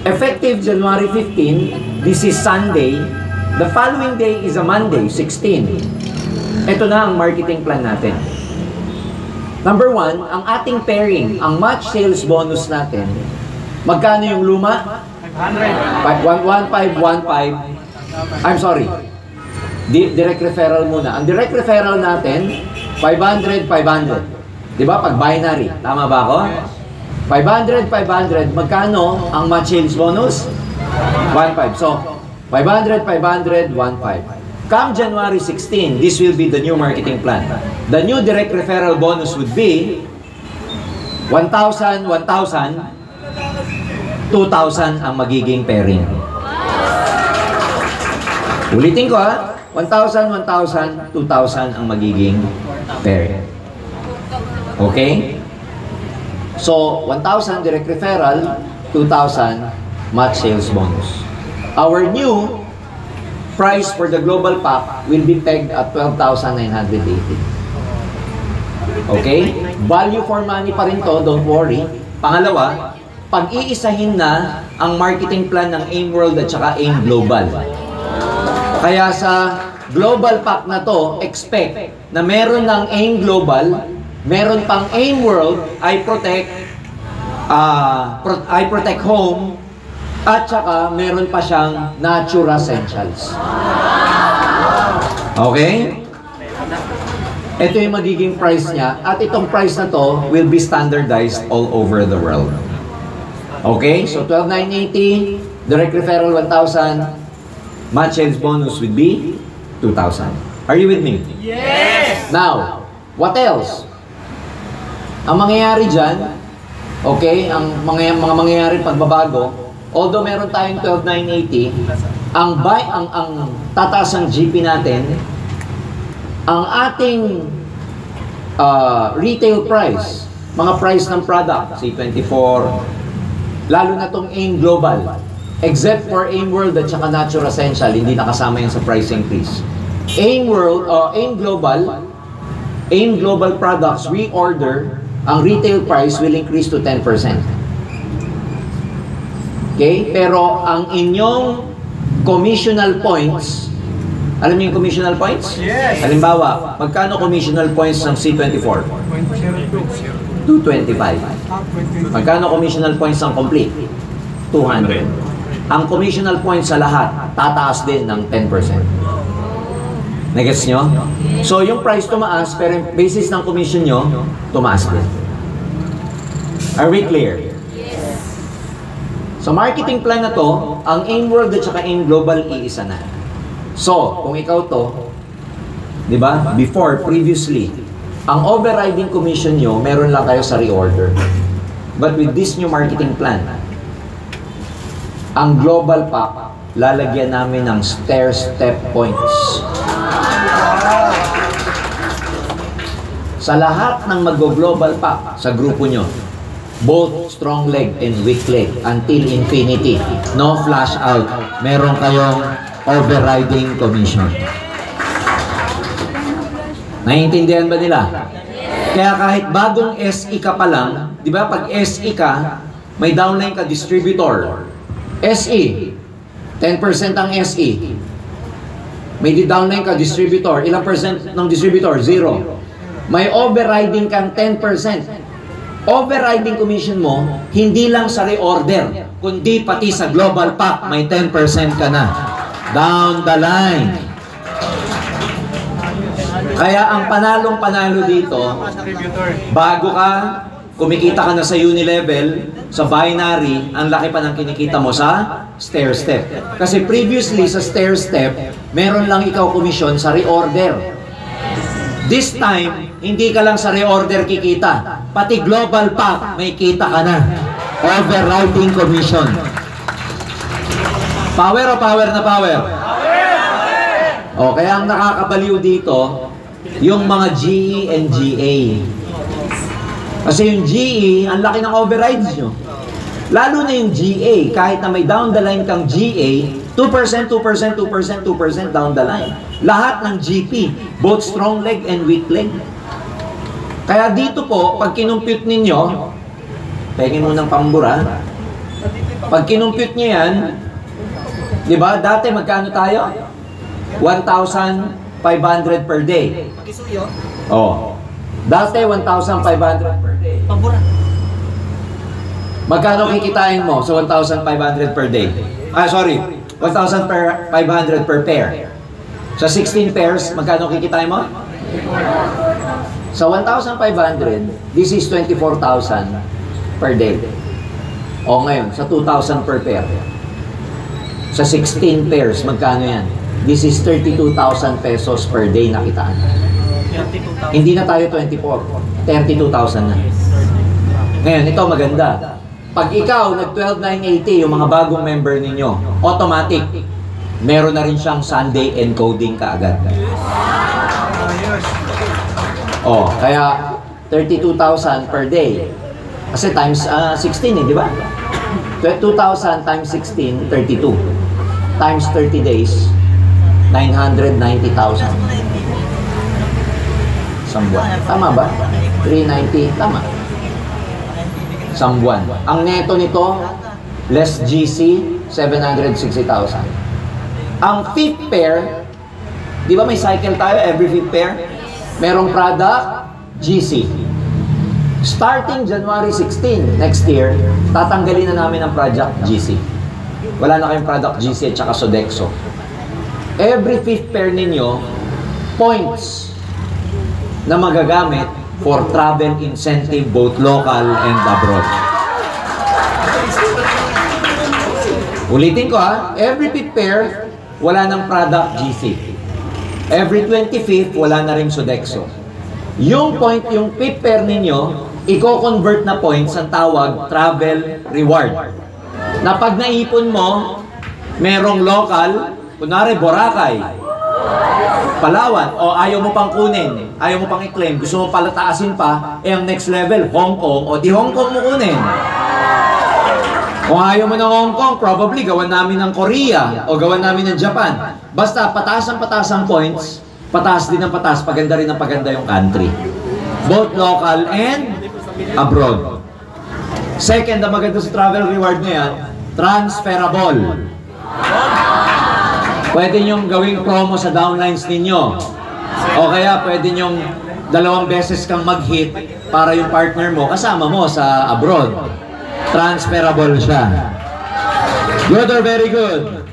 Effective January 15, this is Sunday. The following day is a Monday, 16. Ito na ang marketing plan natin. Number 1, ang ating pairing, ang match sales bonus natin, magkano yung luma? 1515. I'm sorry. Direct referral muna. Ang direct referral natin, 500, 500. Di ba? Pag binary. Tama ba ako? 500, 500. Magkano ang match sales bonus? 1.5. So, 500, 500, 1.5. Come January 16, this will be the new marketing plan. The new direct referral bonus would be 1,000, 1,000, 2,000 ang magiging pairing. Ulitin ko ha. 1,000, 1,000, 2,000 ang magiging pairing. Okay? So, 1,000 direct referral, 2,000 match sales bonus. Our new price for the global pack will be pegged at 12,980. Okay? Value for money pa rin to, don't worry. Pangalawa, pag-iisahin na ang marketing plan ng AIM World at saka AIM Global. Kaya sa global pack na to, expect na meron ng AIM Global, meron pang AIM World, I Protect Home, at saka meron pa siyang Natura Essentials. Okay? Ito yung magiging price niya, at itong price na to will be standardized all over the world. Okay? So 12,980, direct referral 1,000, match sales bonus would be 2,000. Are you with me? Yes! Now, what else? Ang mangyayari dyan, okay, ang mga mangyayari pagbabago, although meron tayong 12,980, ang tataas ang GP natin, ang ating retail price, mga price ng product, C24, lalo na tong AIM Global, except for AIM World at saka Natura Essential, hindi nakasama yan sa price increase. AIM World, AIM Global products, we order, ang retail price will increase to 10%. Okay? Pero ang inyong commissional points, alam niyo yung commissional points? Yes! Halimbawa, magkano commissional points ng C24? 225. Magkano commissional points ng complete? 200. Ang commissional points sa lahat, tataas din ng 10%. Nagets nyo? So, yung price tumaas, pero yung basis ng commission nyo, tumaas din. Are we clear? Yes. Sa marketing plan na to, ang AIM World at saka AIM Global, iisa na. So, kung ikaw to, di ba? Previously, ang overriding commission nyo, meron lang kayo sa reorder. But with this new marketing plan, ang global pack, lalagyan namin ng stair-step points. Sa lahat ng mag-global pack sa grupo nyo, both strong leg and weak leg until infinity, no flash out, meron kayong overriding commission. Naiintindihan ba nila? Kaya kahit bagong SE ka pa lang, di ba pag SE ka, may downline ka distributor. SE, 10% ang SE. May downline ka distributor. Ilang percent ng distributor? 0. May overriding kang 10%. Overriding commission mo, hindi lang sa reorder, kundi pati sa global pack, may 10% ka na. Down the line. Kaya ang panalong-panalo dito, bago ka, kumikita ka na sa Unilevel, sa binary, ang laki pa ng kinikita mo sa stair-step. Kasi previously sa stair-step, meron lang ikaw komisyon sa reorder. This time, hindi ka lang sa reorder kikita. Pati global pack, may kita ka na. Overriding commission. Power o power na power? O, kaya ang nakakabaliw dito, yung mga GE and GA. Kasi yung GE, ang laki ng overrides nyo. Lalo na yung GA, kahit na may down the line kang GA, 2%, 2%, 2%, 2% down the line. Lahat ng GP, both strong leg and weak leg. Kaya dito po, pag kinumpute ninyo, pengin mo ng pambura, Pag kinumpute nyo yan, di ba, dati magkano tayo? 1,500 per day. Oh. Dati 1,500 per day. Magkano kikitain mo sa 1,500 per day? Ah, sorry. 1,500 per pair. Sa 16 pairs, magkano kikitain mo? Sa 1,500, this is 24,000 per day. O ngayon, sa 2,000 per pair. Sa 16 pairs, magkano yan? This is 32,000 pesos per day na kitaan. Hindi na tayo 24. 32,000 na. Ngayon, ito maganda. Pag ikaw nag-12,980, yung mga bagong member ninyo, automatic, meron na rin siyang Sunday encoding kaagad. Oh, kaya 32,000 per day. Kasi times 16 di ba? 2,000 times 16, 32. Times 30 days, 990,000. Isang buwan. Tama ba? 390, tama. Isang buwan. Ang neto nito, less GC, 760,000. Ang fifth pair, di ba may cycle tayo every fifth pair? Merong product, GC. Starting January 16, next year, tatanggalin na namin ang product GC. Wala na kayong product GC at saka Sodexo. Every fifth pair ninyo, points na magagamit for travel incentive both local and abroad. Ulitin ko every fifth pair, wala ng product GC. Every 25th, wala na rin Sodexo. Yung point, yung fifth pair ninyo, i-convert na points ang tawag travel reward. Na pag naipon mo, merong local, kunwari Boracay, Palawan, o ayaw mo pang kunin, ayaw mo pang i-claim, gusto mo palataasin pa, ang next level, Hong Kong, o di Hong Kong mo kunin. Kung ayaw mo ng Hong Kong, probably gawan namin ng Korea, o gawan namin ng Japan. Basta pataas ang points, pataas din ang pataas, paganda rin ang paganda yung country. Both local and abroad. Second, ang maganda sa travel reward na yan, transferable. Pwede nyong gawing promo sa downlines ninyo. O kaya pwede nyong 2 beses kang mag-hit para yung partner mo kasama mo sa abroad. Transferable siya. Good or very good?